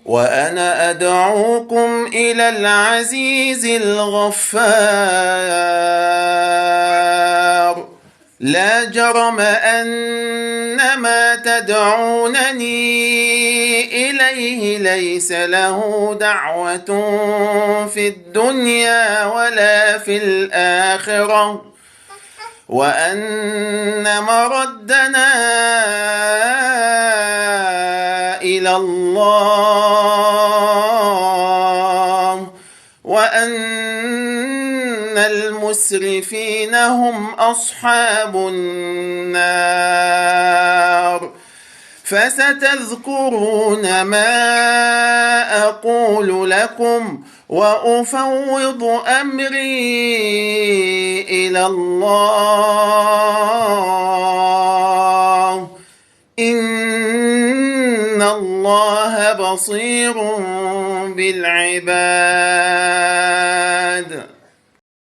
وأنا أدعوكم إلى العزيز الغفار لا جرم أن ما تدعونني إليه ليس له دعوة في الدنيا ولا في الآخرة وأن مردنا إلى الله وأن المسرفين هم أصحاب النار فستذكرون ما أقول لكم وأفوض أمري إلى الله إن الله بصير بالعباد.